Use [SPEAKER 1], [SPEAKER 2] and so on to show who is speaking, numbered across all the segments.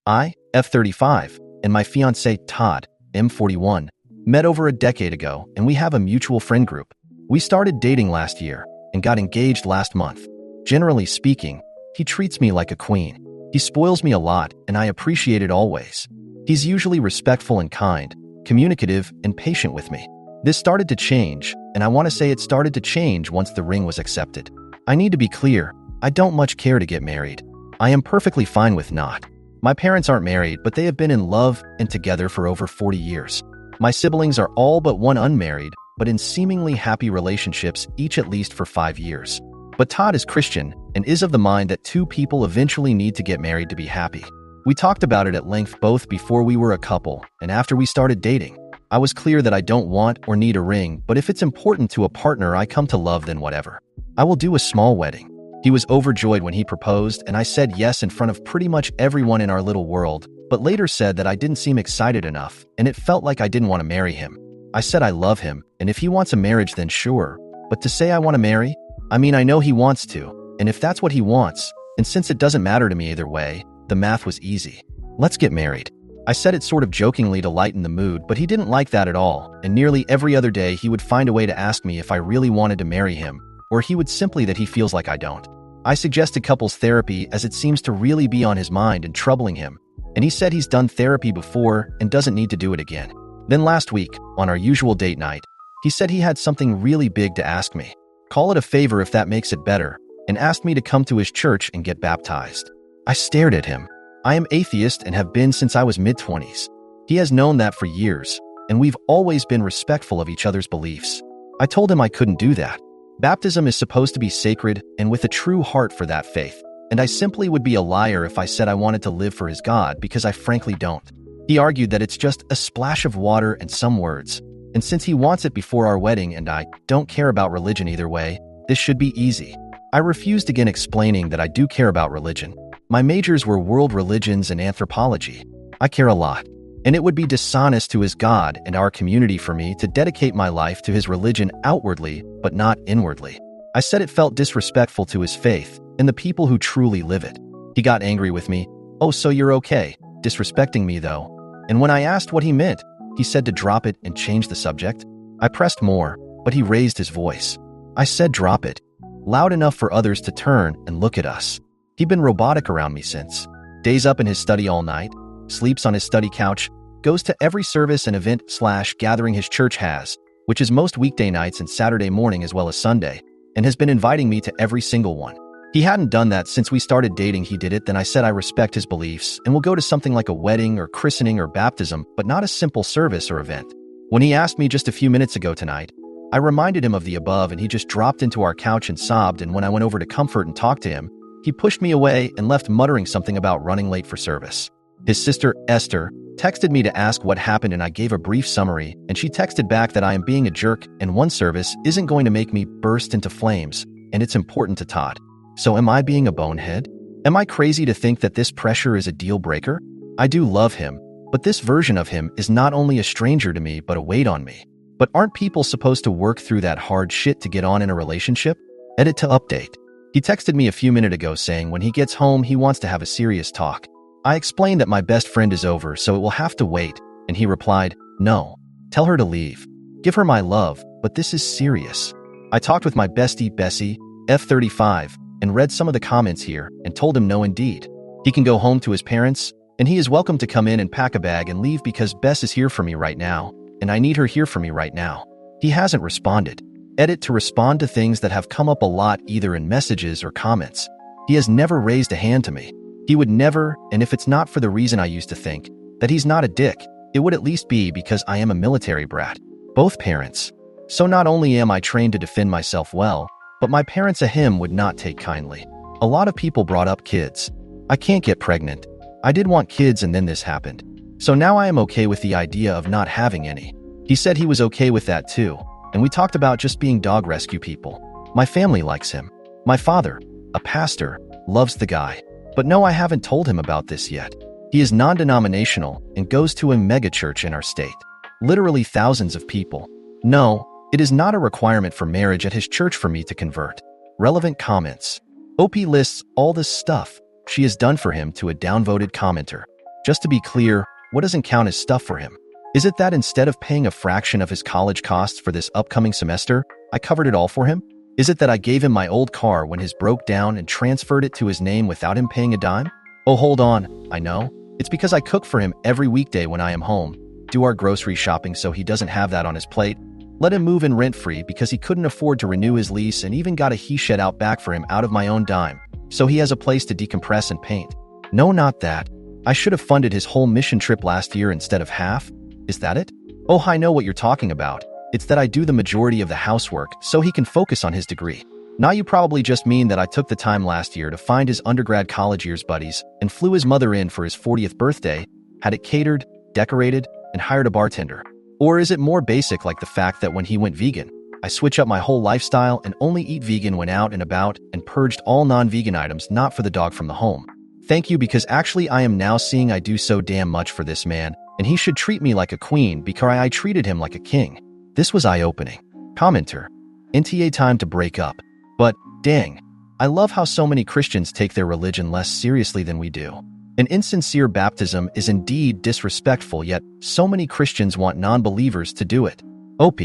[SPEAKER 1] I, F35, and my fiancé, Todd, M41, met over a decade ago, and we have a mutual friend group. We started dating last year and got engaged last month. Generally speaking, he treats me like a queen. He spoils me a lot, and I appreciate it always. He's usually respectful and kind, communicative, and patient with me. This started to change, and I want to say it started to change once the ring was accepted. I need to be clear, I don't much care to get married. I am perfectly fine with not. My parents aren't married, but they have been in love and together for over 40 years. My siblings are all but one unmarried, but in seemingly happy relationships, each at least for 5 years. But Todd is Christian and is of the mind that two people eventually need to get married to be happy. We talked about it at length both before we were a couple and after we started dating. I was clear that I don't want or need a ring, but if it's important to a partner I come to love, then whatever. I will do a small wedding. He was overjoyed when he proposed, and I said yes in front of pretty much everyone in our little world, but later said that I didn't seem excited enough, and it felt like I didn't want to marry him. I said I love him, and if he wants a marriage then sure, but to say I want to marry? I mean, I know he wants to, and if that's what he wants, and since it doesn't matter to me either way, the math was easy. Let's get married. I said it sort of jokingly to lighten the mood, but he didn't like that at all, and nearly every other day he would find a way to ask me if I really wanted to marry him, or he would simply that he feels like I don't. I suggested couples therapy as it seems to really be on his mind and troubling him, and he said he's done therapy before and doesn't need to do it again. Then last week, on our usual date night, he said he had something really big to ask me. Call it a favor if that makes it better, and asked me to come to his church and get baptized. I stared at him. I am atheist and have been since I was mid-20s. He has known that for years, and we've always been respectful of each other's beliefs. I told him I couldn't do that. Baptism is supposed to be sacred and with a true heart for that faith, and I simply would be a liar if I said I wanted to live for his God because I frankly don't. He argued that it's just a splash of water and some words, and since he wants it before our wedding and I don't care about religion either way, this should be easy. I refused again, explaining that I do care about religion. My majors were world religions and anthropology. I care a lot, and it would be dishonest to his God and our community for me to dedicate my life to his religion outwardly, but not inwardly. I said it felt disrespectful to his faith and the people who truly live it. He got angry with me. Oh, so you're okay, disrespecting me though. And when I asked what he meant, he said to drop it and change the subject. I pressed more, but he raised his voice. I said drop it, loud enough for others to turn and look at us. He'd been robotic around me since. Days up in his study all night, sleeps on his study couch, goes to every service and event/gathering his church has, which is most weekday nights and Saturday morning as well as Sunday, and has been inviting me to every single one. He hadn't done that since we started dating. He did it, then I said I respect his beliefs and will go to something like a wedding or christening or baptism, but not a simple service or event. When he asked me just a few minutes ago tonight, I reminded him of the above and he just dropped into our couch and sobbed, and when I went over to comfort and talk to him, he pushed me away and left muttering something about running late for service. His sister, Esther, texted me to ask what happened and I gave a brief summary, and she texted back that I am being a jerk and one service isn't going to make me burst into flames, and it's important to Todd. So am I being a bonehead? Am I crazy to think that this pressure is a deal breaker? I do love him, but this version of him is not only a stranger to me but a weight on me. But aren't people supposed to work through that hard shit to get on in a relationship? Edit to update. He texted me a few minutes ago saying when he gets home he wants to have a serious talk. I explained that my best friend is over so it will have to wait, and he replied, no, tell her to leave. Give her my love, but this is serious. I talked with my bestie Bessie, F35, and read some of the comments here and told him no indeed. He can go home to his parents, and he is welcome to come in and pack a bag and leave because Bess is here for me right now, and I need her here for me right now. He hasn't responded. Edit to respond to things that have come up a lot either in messages or comments. He has never raised a hand to me. He would never, and if it's not for the reason I used to think, that he's not a dick, it would at least be because I am a military brat. Both parents. So not only am I trained to defend myself well, but my parents a him would not take kindly. A lot of people brought up kids. I can't get pregnant. I did want kids and then this happened. So now I am okay with the idea of not having any. He said he was okay with that too, and we talked about just being dog rescue people. My family likes him. My father, a pastor, loves the guy. But no, I haven't told him about this yet. He is non-denominational and goes to a megachurch in our state. Literally thousands of people. No, it is not a requirement for marriage at his church for me to convert. Relevant comments. OP lists all this stuff she has done for him to a downvoted commenter. Just to be clear, what doesn't count as stuff for him? Is it that instead of paying a fraction of his college costs for this upcoming semester, I covered it all for him? Is it that I gave him my old car when his broke down and transferred it to his name without him paying a dime? Oh, hold on, I know. It's because I cook for him every weekday when I am home, do our grocery shopping so he doesn't have that on his plate, let him move in rent-free because he couldn't afford to renew his lease, and even got a he shed out back for him out of my own dime, so he has a place to decompress and paint. No, not that. I should have funded his whole mission trip last year instead of half. Is that it? Oh, I know what you're talking about. It's that I do the majority of the housework so he can focus on his degree. Now you probably just mean that I took the time last year to find his undergrad college years buddies and flew his mother in for his 40th birthday, had it catered, decorated, and hired a bartender. Or is it more basic, like the fact that when he went vegan, I switch up my whole lifestyle and only eat vegan when out and about and purged all non-vegan items not for the dog from the home? Thank you, because actually I am now seeing I do so damn much for this man, and he should treat me like a queen because I treated him like a king. This was eye-opening. Commenter. NTA time to break up. But, dang, I love how so many Christians take their religion less seriously than we do. An insincere baptism is indeed disrespectful, yet so many Christians want non-believers to do it. OP.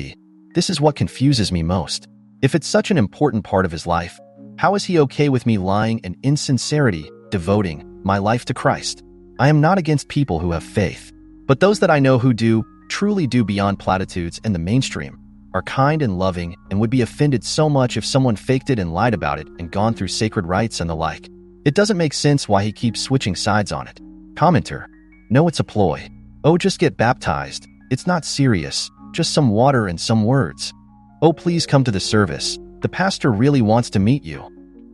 [SPEAKER 1] This is what confuses me most. If it's such an important part of his life, how is he okay with me lying and insincerity, devoting my life to Christ? I am not against people who have faith, but those that I know who do, truly do beyond platitudes and the mainstream, are kind and loving and would be offended so much if someone faked it and lied about it and gone through sacred rites and the like. It doesn't make sense why he keeps switching sides on it. Commenter. No, it's a ploy. Oh, just get baptized. It's not serious. Just some water and some words. Oh, please come to the service. The pastor really wants to meet you.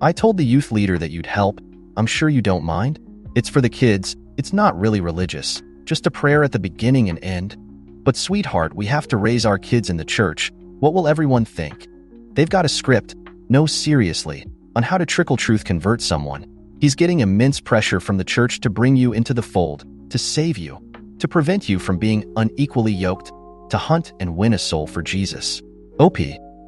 [SPEAKER 1] I told the youth leader that you'd help. I'm sure you don't mind. It's for the kids. It's not really religious. Just a prayer at the beginning and end. But sweetheart, we have to raise our kids in the church. What will everyone think? They've got a script. No, seriously, on how to trickle truth convert someone. He's getting immense pressure from the church to bring you into the fold, to save you, to prevent you from being unequally yoked, to hunt and win a soul for Jesus. OP,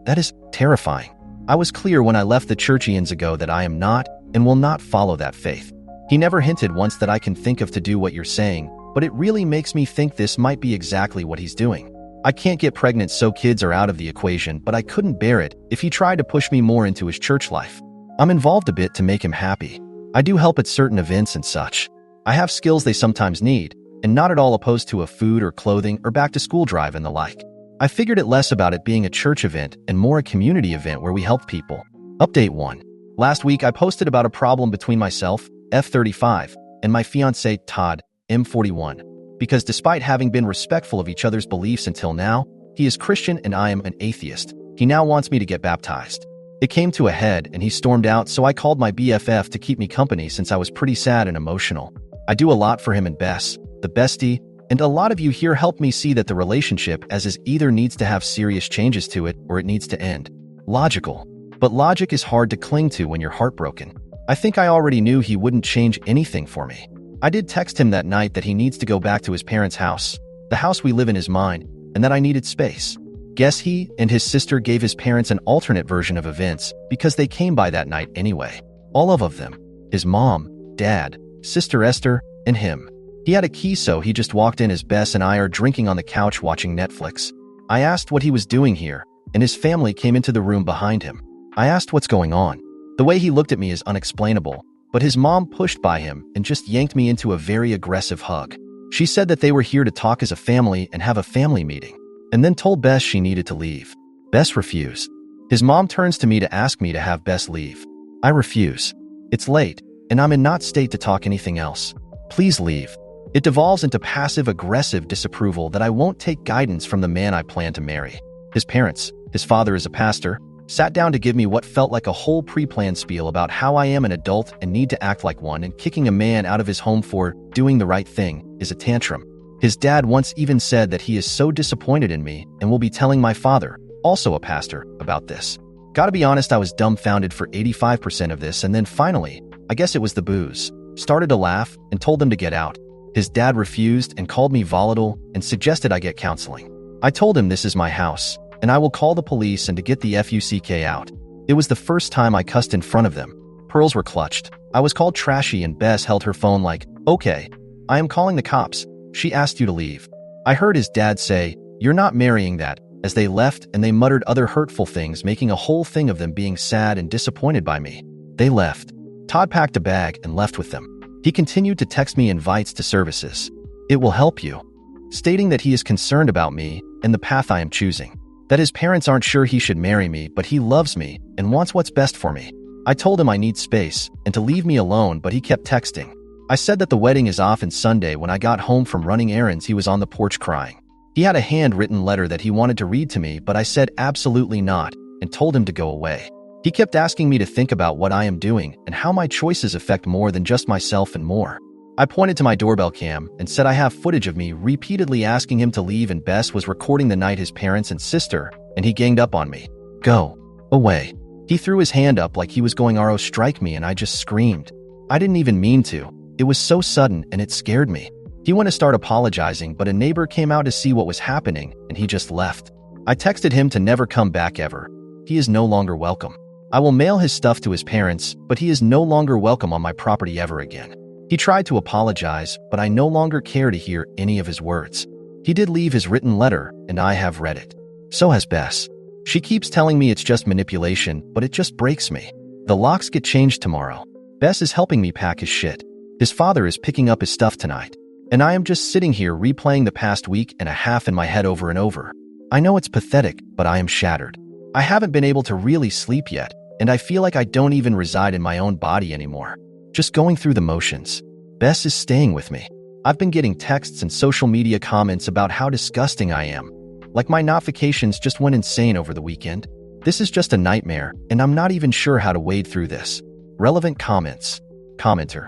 [SPEAKER 1] that is terrifying. I was clear when I left the church eons ago that I am not and will not follow that faith. He never hinted once that I can think of to do what you're saying, but it really makes me think this might be exactly what he's doing. I can't get pregnant, so kids are out of the equation, but I couldn't bear it if he tried to push me more into his church life. I'm involved a bit to make him happy. I do help at certain events and such. I have skills they sometimes need, and not at all opposed to a food or clothing or back-to-school drive and the like. I figured it less about it being a church event and more a community event where we help people. Update 1. Last week I posted about a problem between myself, F35, and my fiancé, Todd, M41, because despite having been respectful of each other's beliefs until now, he is Christian and I am an atheist. He now wants me to get baptized. It came to a head and he stormed out, so I called my BFF to keep me company since I was pretty sad and emotional. I do a lot for him and Bess, the bestie, and a lot of you here help me see that the relationship as is either needs to have serious changes to it or it needs to end. Logical. But logic is hard to cling to when you're heartbroken. I think I already knew he wouldn't change anything for me. I did text him that night that he needs to go back to his parents' house. The house we live in is mine, and that I needed space. Guess he and his sister gave his parents an alternate version of events because they came by that night anyway. All of them. His mom, dad, sister Esther, and him. He had a key, so he just walked in as Bess and I are drinking on the couch watching Netflix. I asked what he was doing here, and his family came into the room behind him. I asked what's going on. The way he looked at me is unexplainable, but his mom pushed by him and just yanked me into a very aggressive hug. She said that they were here to talk as a family and have a family meeting, and then told Bess she needed to leave. Bess refused. His mom turns to me to ask me to have Bess leave. I refuse. It's late, and I'm in not state to talk anything else. Please leave. It devolves into passive-aggressive disapproval that I won't take guidance from the man I plan to marry. His parents, his father is a pastor, sat down to give me what felt like a whole pre-planned spiel about how I am an adult and need to act like one, and kicking a man out of his home for doing the right thing is a tantrum. His dad once even said that he is so disappointed in me and will be telling my father, also a pastor, about this. Gotta be honest, I was dumbfounded for 85% of this, and then finally, I guess it was the booze, started to laugh and told them to get out. His dad refused and called me volatile and suggested I get counseling. I told him this is my house, and I will call the police and to get the FUCK out. It was the first time I cussed in front of them. Pearls were clutched. I was called trashy and Bess held her phone like, okay, I am calling the cops. She asked you to leave. I heard his dad say, "You're not marrying that," as they left, and they muttered other hurtful things, making a whole thing of them being sad and disappointed by me. They left. Todd packed a bag and left with them. He continued to text me invites to services. "It will help you," stating that he is concerned about me and the path I am choosing. That his parents aren't sure he should marry me, but he loves me and wants what's best for me. I told him I need space and to leave me alone, but he kept texting. I said that the wedding is off and Sunday. When I got home from running errands, he was on the porch crying. He had a handwritten letter that he wanted to read to me, but I said absolutely not and told him to go away. He kept asking me to think about what I am doing and how my choices affect more than just myself and more. I pointed to my doorbell cam and said I have footage of me repeatedly asking him to leave, and Bess was recording the night his parents and sister, and he ganged up on me. "Go away." He threw his hand up like he was going to strike me, and I just screamed. I didn't even mean to. It was so sudden and it scared me. He went to start apologizing, but a neighbor came out to see what was happening and he just left. I texted him to never come back ever. He is no longer welcome. I will mail his stuff to his parents, but he is no longer welcome on my property ever again. He tried to apologize, but I no longer care to hear any of his words. He did leave his written letter, and I have read it. So has Bess. She keeps telling me it's just manipulation, but it just breaks me. The locks get changed tomorrow. Bess is helping me pack his shit. His father is picking up his stuff tonight. And I am just sitting here replaying the past week and a half in my head over and over. I know it's pathetic, but I am shattered. I haven't been able to really sleep yet, and I feel like I don't even reside in my own body anymore. Just going through the motions. Bess is staying with me. I've been getting texts and social media comments about how disgusting I am. Like my notifications just went insane over the weekend. This is just a nightmare, and I'm not even sure how to wade through this. Relevant comments. Commenter.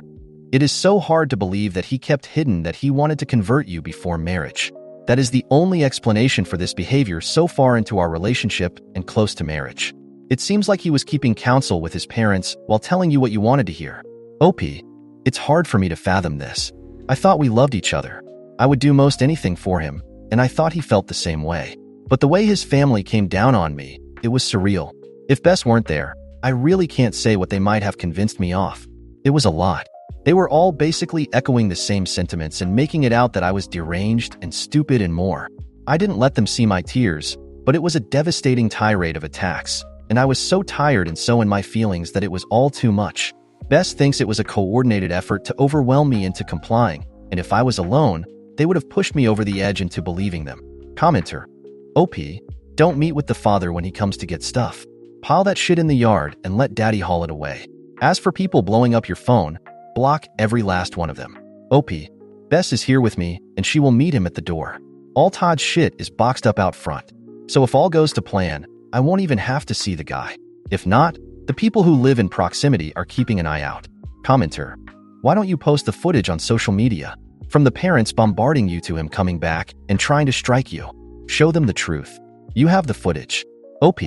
[SPEAKER 1] It is so hard to believe that he kept hidden that he wanted to convert you before marriage. That is the only explanation for this behavior so far into our relationship and close to marriage. It seems like he was keeping counsel with his parents while telling you what you wanted to hear. OP, it's hard for me to fathom this. I thought we loved each other. I would do most anything for him, and I thought he felt the same way. But the way his family came down on me, it was surreal. If Bess weren't there, I really can't say what they might have convinced me off. It was a lot. They were all basically echoing the same sentiments and making it out that I was deranged and stupid and more. I didn't let them see my tears, but it was a devastating tirade of attacks, and I was so tired and so in my feelings that it was all too much. Bess thinks it was a coordinated effort to overwhelm me into complying, and if I was alone, they would have pushed me over the edge into believing them. Commenter. OP, don't meet with the father when he comes to get stuff. Pile that shit in the yard and let daddy haul it away. As for people blowing up your phone, block every last one of them. OP, Bess is here with me, and she will meet him at the door. All Todd's shit is boxed up out front. So if all goes to plan, I won't even have to see the guy. If not, the people who live in proximity are keeping an eye out. Commenter. Why don't you post the footage on social media? From the parents bombarding you to him coming back and trying to strike you. Show them the truth. You have the footage. OP,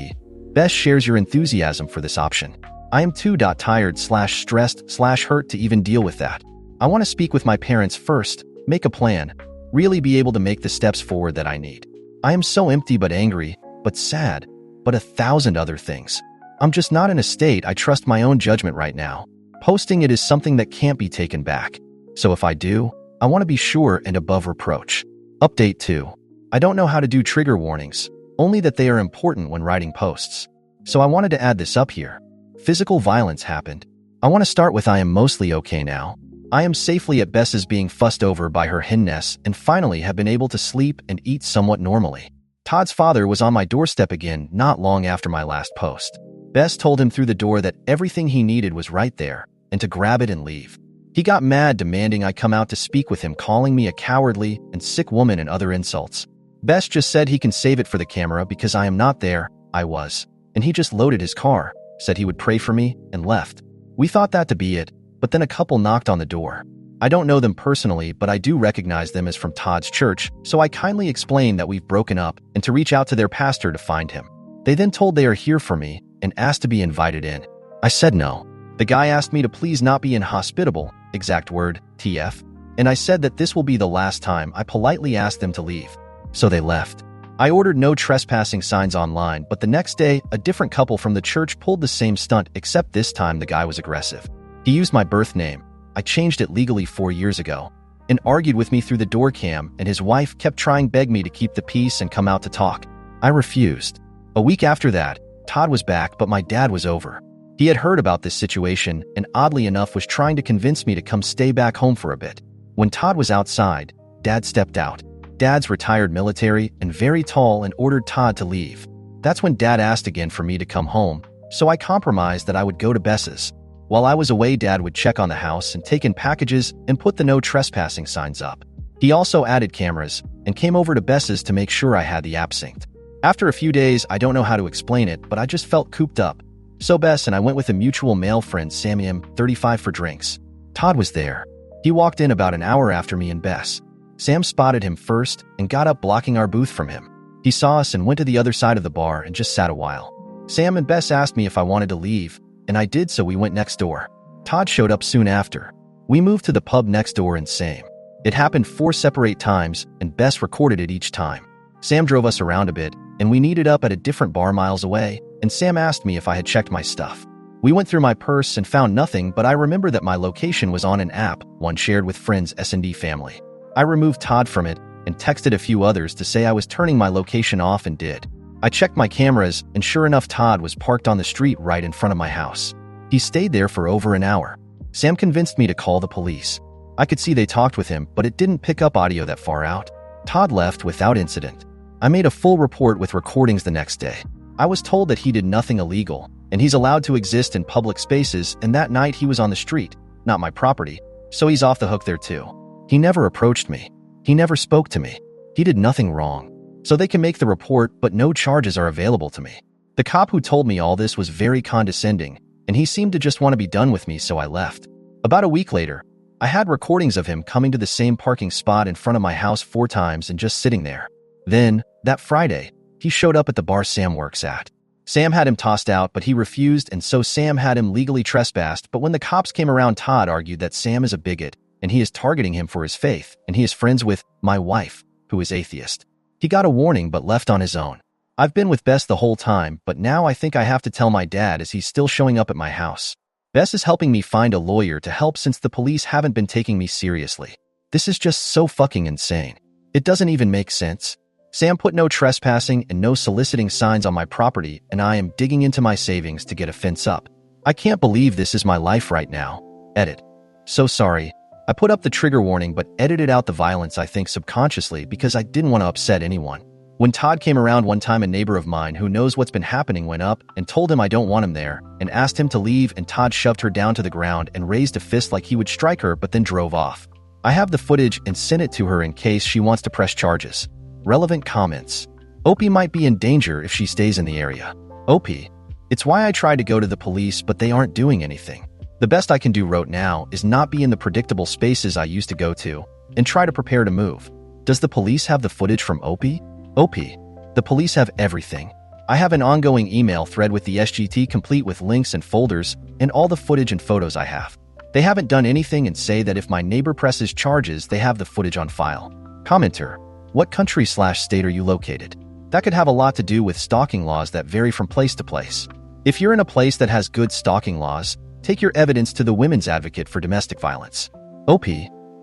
[SPEAKER 1] Bess shares your enthusiasm for this option. I am too tired/stressed/hurt to even deal with that. I want to speak with my parents first, make a plan, really be able to make the steps forward that I need. I am so empty but angry, but sad, but 1,000 other things. I'm just not in a state I trust my own judgment right now. Posting it is something that can't be taken back. So if I do, I want to be sure and above reproach. Update 2. I don't know how to do trigger warnings, only that they are important when writing posts. So I wanted to add this up here. Physical violence happened. I want to start with I am mostly okay now. I am safely at Bess's being fussed over by her hinness and finally have been able to sleep and eat somewhat normally. Todd's father was on my doorstep again not long after my last post. Bess told him through the door that everything he needed was right there and to grab it and leave. He got mad, demanding I come out to speak with him, calling me a cowardly and sick woman and other insults. Bess just said he can save it for the camera because I am not there. I was. And he just loaded his car, said he would pray for me, and left. We thought that to be it, but then a couple knocked on the door. I don't know them personally, but I do recognize them as from Todd's church, so I kindly explained that we've broken up and to reach out to their pastor to find him. They then told they are here for me and asked to be invited in. I said no. The guy asked me to please not be inhospitable, exact word, TF, and I said that this will be the last time. I politely asked them to leave. So they left. I ordered no trespassing signs online, but the next day, a different couple from the church pulled the same stunt, except this time the guy was aggressive. He used my birth name. I changed it legally 4 years ago. and argued with me through the door cam, and his wife kept trying to beg me to keep the peace and come out to talk. I refused. A week after that, Todd was back, but my dad was over. He had heard about this situation and oddly enough was trying to convince me to come stay back home for a bit. When Todd was outside, Dad stepped out. Dad's retired military and very tall and ordered Todd to leave. That's when Dad asked again for me to come home, so I compromised that I would go to Bess's. While I was away, Dad would check on the house and take in packages and put the no trespassing signs up. He also added cameras and came over to Bess's to make sure I had the app synced. After a few days, I don't know how to explain it, but I just felt cooped up. So Bess and I went with a mutual male friend, Sammy, 35, for drinks. Todd was there. He walked in about an hour after me and Bess. Sam spotted him first and got up, blocking our booth from him. He saw us and went to the other side of the bar and just sat a while. Sam and Bess asked me if I wanted to leave, and I did, so we went next door. Todd showed up soon after. We moved to the pub next door and same. It happened 4 separate times, and Bess recorded it each time. Sam drove us around a bit, and we needed up at a different bar miles away, and Sam asked me if I had checked my stuff. We went through my purse and found nothing, but I remember that my location was on an app, one shared with friends' S&D family. I removed Todd from it and texted a few others to say I was turning my location off and did. I checked my cameras, and sure enough, Todd was parked on the street right in front of my house. He stayed there for over an hour. Sam convinced me to call the police. I could see they talked with him, but it didn't pick up audio that far out. Todd left without incident. I made a full report with recordings the next day. I was told that he did nothing illegal, and he's allowed to exist in public spaces, and that night he was on the street, not my property, so he's off the hook there too. He never approached me. He never spoke to me. He did nothing wrong. So they can make the report, but no charges are available to me. The cop who told me all this was very condescending, and he seemed to just want to be done with me, so I left. About a week later, I had recordings of him coming to the same parking spot in front of my house 4 times and just sitting there. Then, that Friday, he showed up at the bar Sam works at. Sam had him tossed out, but he refused, and so Sam had him legally trespassed. But when the cops came around, Todd argued that Sam is a bigot, and he is targeting him for his faith, and he is friends with my wife, who is atheist. He got a warning but left on his own. I've been with Bess the whole time, but now I think I have to tell my dad as he's still showing up at my house. Bess is helping me find a lawyer to help since the police haven't been taking me seriously. This is just so fucking insane. It doesn't even make sense. Sam put no trespassing and no soliciting signs on my property, and I am digging into my savings to get a fence up. I can't believe this is my life right now. Edit. So sorry. I put up the trigger warning but edited out the violence, I think subconsciously, because I didn't want to upset anyone. When Todd came around one time, a neighbor of mine who knows what's been happening went up and told him I don't want him there and asked him to leave, and Todd shoved her down to the ground and raised a fist like he would strike her, but then drove off. I have the footage and sent it to her in case she wants to press charges. Relevant comments. Opie might be in danger if she stays in the area. Opie. It's why I tried to go to the police, but they aren't doing anything. The best I can do right now is not be in the predictable spaces I used to go to and try to prepare to move. Does the police have the footage from Opie? Opie. The police have everything. I have an ongoing email thread with the SGT complete with links and folders and all the footage and photos I have. They haven't done anything and say that if my neighbor presses charges, they have the footage on file. Commenter. What country/state are you located? That could have a lot to do with stalking laws that vary from place to place. If you're in a place that has good stalking laws, take your evidence to the Women's Advocate for Domestic Violence. OP.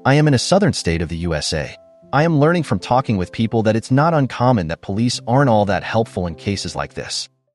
[SPEAKER 1] I am in a southern state of the USA. I am learning from talking with people that it's not uncommon that police aren't all that helpful in cases like this.